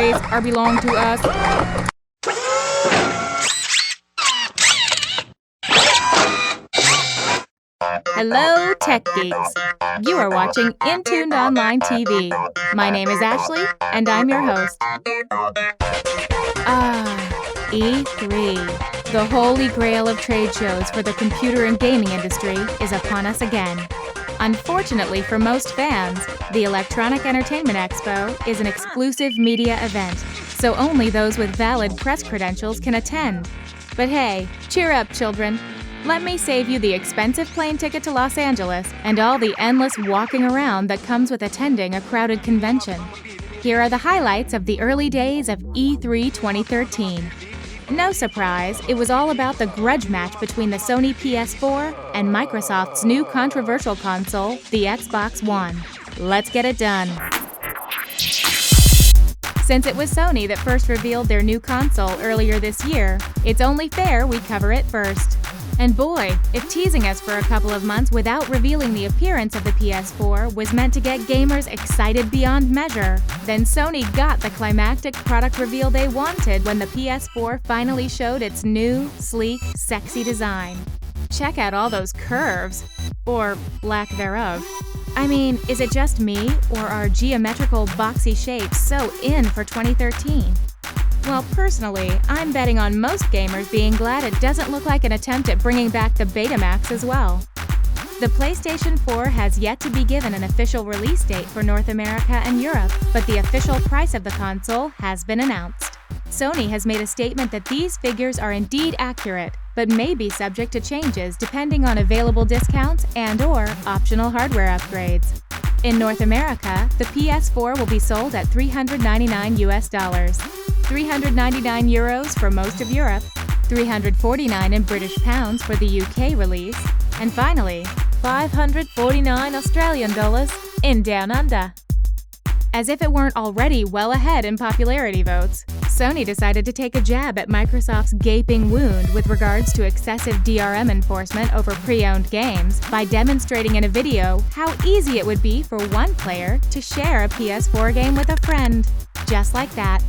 space belong to us. Hello, Tech Geeks. You are watching Intuned Online TV. My name is Ashley, and I'm your host. E3. The holy grail of trade shows for the computer and gaming industry is upon us again. Unfortunately for most fans, the Electronic Entertainment Expo is an exclusive media event, so only those with valid press credentials can attend. But hey, cheer up, children. Let me save you the expensive plane ticket to Los Angeles and all the endless walking around that comes with attending a crowded convention. Here are the highlights of the early days of E3 2013. No surprise, it was all about the grudge match between the Sony PS4 and Microsoft's new controversial console, the Xbox One. Let's get it done. Since it was Sony that first revealed their new console earlier this year, it's only fair we cover it first. And boy, if teasing us for a couple of months without revealing the appearance of the PS4 was meant to get gamers excited beyond measure, then Sony got the climactic product reveal they wanted when the PS4 finally showed its new, sleek, sexy design. Check out all those curves, or lack thereof. I mean, is it just me, or are geometrical, boxy shapes so in for 2013? Well, personally, I'm betting on most gamers being glad it doesn't look like an attempt at bringing back the Betamax as well. The PlayStation 4 has yet to be given an official release date for North America and Europe, but the official price of the console has been announced. Sony has made a statement that these figures are indeed accurate, but may be subject to changes depending on available discounts and/or optional hardware upgrades. In North America, the PS4 will be sold at $399 US, 399 euros for most of Europe, 349 in British pounds for the UK release, and finally, 549 Australian dollars in Down Under. As if it weren't already well ahead in popularity votes, Sony decided to take a jab at Microsoft's gaping wound with regards to excessive DRM enforcement over pre-owned games by demonstrating in a video how easy it would be for one player to share a PS4 game with a friend. Just like that.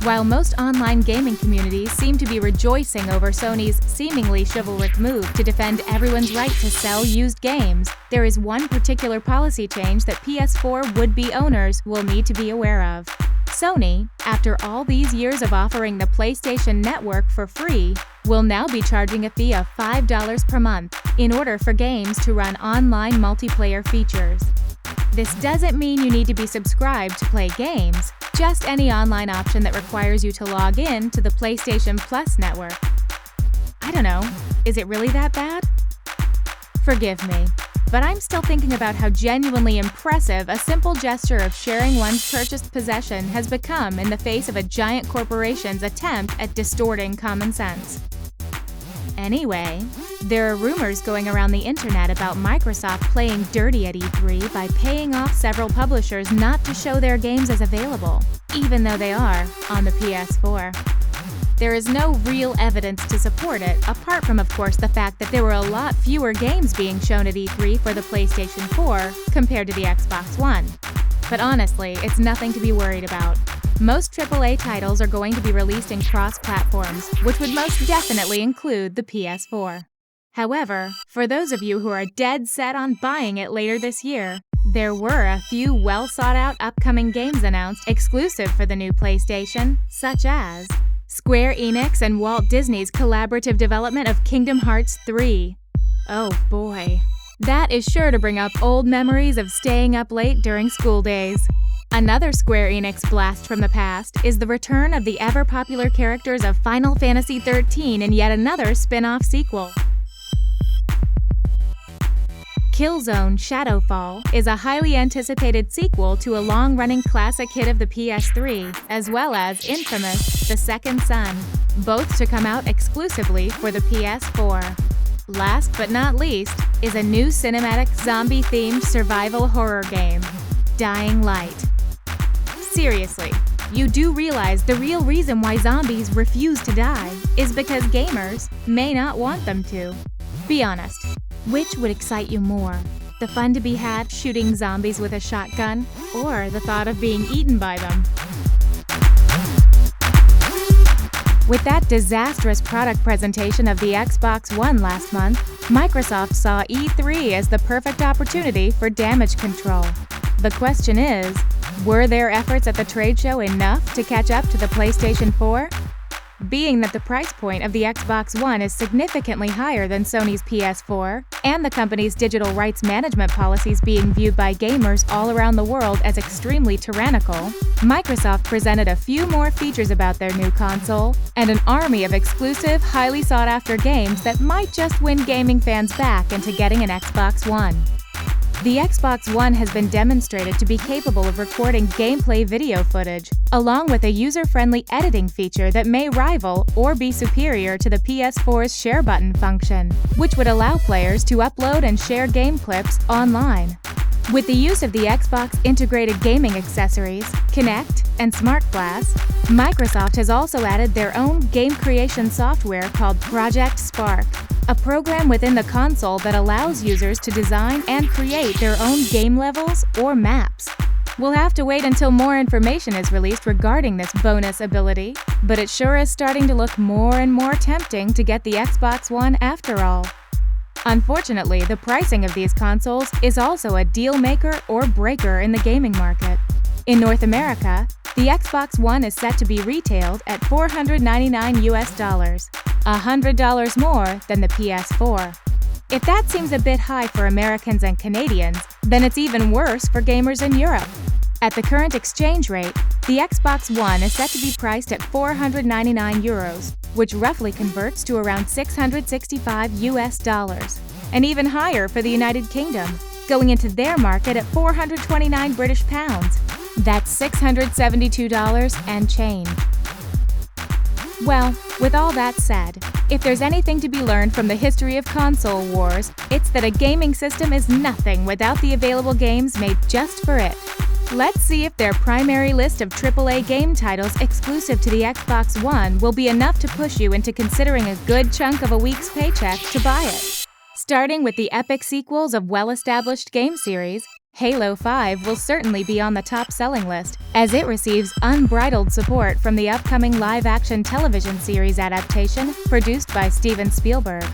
While most online gaming communities seem to be rejoicing over Sony's seemingly chivalric move to defend everyone's right to sell used games, there is one particular policy change that PS4 would-be owners will need to be aware of. Sony, after all these years of offering the PlayStation Network for free, will now be charging a fee of $5 per month in order for games to run online multiplayer features. This doesn't mean you need to be subscribed to play games, just any online option that requires you to log in to the PlayStation Plus network. I don't know, is it really that bad? Forgive me, but I'm still thinking about how genuinely impressive a simple gesture of sharing one's purchased possession has become in the face of a giant corporation's attempt at distorting common sense. Anyway, there are rumors going around the internet about Microsoft playing dirty at E3 by paying off several publishers not to show their games as available, even though they are on the PS4. There is no real evidence to support it, apart from, of course, the fact that there were a lot fewer games being shown at E3 for the PlayStation 4 compared to the Xbox One. But honestly, it's nothing to be worried about. Most AAA titles are going to be released in cross-platforms, which would most definitely include the PS4. However, for those of you who are dead set on buying it later this year, there were a few well-sought-out upcoming games announced exclusive for the new PlayStation, such as Square Enix and Walt Disney's collaborative development of Kingdom Hearts 3. Oh boy. That is sure to bring up old memories of staying up late during school days. Another Square Enix blast from the past is the return of the ever-popular characters of Final Fantasy XIII in yet another spin-off sequel. Killzone Shadowfall is a highly anticipated sequel to a long-running classic hit of the PS3, as well as Infamous: The Second Son, both to come out exclusively for the PS4. Last but not least is a new cinematic zombie-themed survival horror game, Dying Light. Seriously, you do realize the real reason why zombies refuse to die is because gamers may not want them to. Be honest, which would excite you more? The fun to be had shooting zombies with a shotgun, or the thought of being eaten by them? With that disastrous product presentation of the Xbox One last month, Microsoft saw E3 as the perfect opportunity for damage control. The question is, were their efforts at the trade show enough to catch up to the PlayStation 4? Being that the price point of the Xbox One is significantly higher than Sony's PS4, and the company's digital rights management policies being viewed by gamers all around the world as extremely tyrannical, Microsoft presented a few more features about their new console, and an army of exclusive, highly sought-after games that might just win gaming fans back into getting an Xbox One. The Xbox One has been demonstrated to be capable of recording gameplay video footage, along with a user-friendly editing feature that may rival or be superior to the PS4's share button function, which would allow players to upload and share game clips online. With the use of the Xbox integrated gaming accessories, Kinect, and Smart Glass, Microsoft has also added their own game creation software called Project Spark, a program within the console that allows users to design and create their own game levels or maps. We'll have to wait until more information is released regarding this bonus ability, but it sure is starting to look more and more tempting to get the Xbox One after all. Unfortunately, the pricing of these consoles is also a deal maker or breaker in the gaming market. In North America, the Xbox One is set to be retailed at $499 US, $100 more than the PS4. If that seems a bit high for Americans and Canadians, then it's even worse for gamers in Europe. At the current exchange rate, the Xbox One is set to be priced at €499, which roughly converts to around $665 US, and even higher for the United Kingdom, going into their market at 429 British pounds. That's $672 and change. Well, with all that said, if there's anything to be learned from the history of console wars, it's that a gaming system is nothing without the available games made just for it. Let's see if their primary list of AAA game titles exclusive to the Xbox One will be enough to push you into considering a good chunk of a week's paycheck to buy it. Starting with the epic sequels of well-established game series, Halo 5 will certainly be on the top-selling list, as it receives unbridled support from the upcoming live-action television series adaptation produced by Steven Spielberg.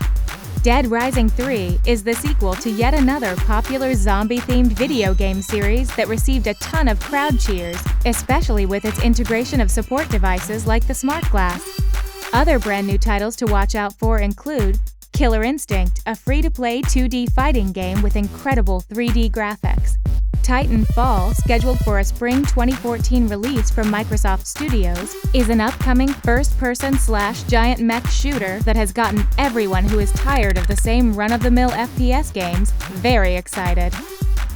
Dead Rising 3 is the sequel to yet another popular zombie-themed video game series that received a ton of crowd cheers, especially with its integration of support devices like the Smart Glass. Other brand new titles to watch out for include Killer Instinct, a free-to-play 2D fighting game with incredible 3D graphics. Titanfall, scheduled for a spring 2014 release from Microsoft Studios, is an upcoming first-person giant mech shooter that has gotten everyone who is tired of the same run-of-the-mill FPS games very excited.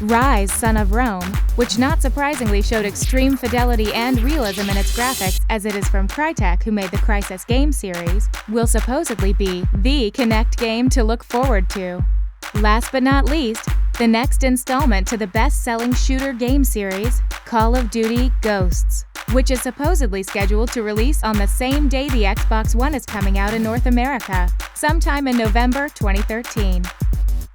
Rise, Son of Rome, which not surprisingly showed extreme fidelity and realism in its graphics as it is from Crytek, who made the Crysis game series, will supposedly be the Kinect game to look forward to. Last but not least, the next installment to the best-selling shooter game series, Call of Duty Ghosts, which is supposedly scheduled to release on the same day the Xbox One is coming out in North America, sometime in November 2013.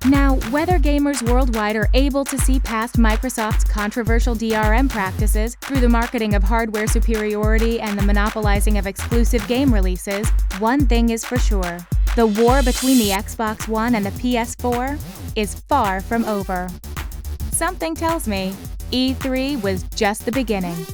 Now, whether gamers worldwide are able to see past Microsoft's controversial DRM practices through the marketing of hardware superiority and the monopolizing of exclusive game releases, one thing is for sure. The war between the Xbox One and the PS4 is far from over. Something tells me E3 was just the beginning.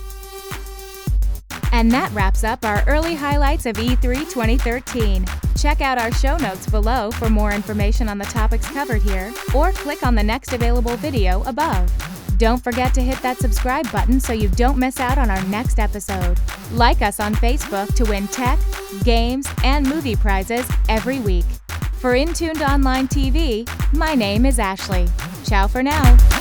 And that wraps up our early highlights of E3 2013. Check out our show notes below for more information on the topics covered here, or click on the next available video above. Don't forget to hit that subscribe button so you don't miss out on our next episode. Like us on Facebook to win tech, games, and movie prizes every week. For Intuned Online TV, my name is Ashley. Ciao for now.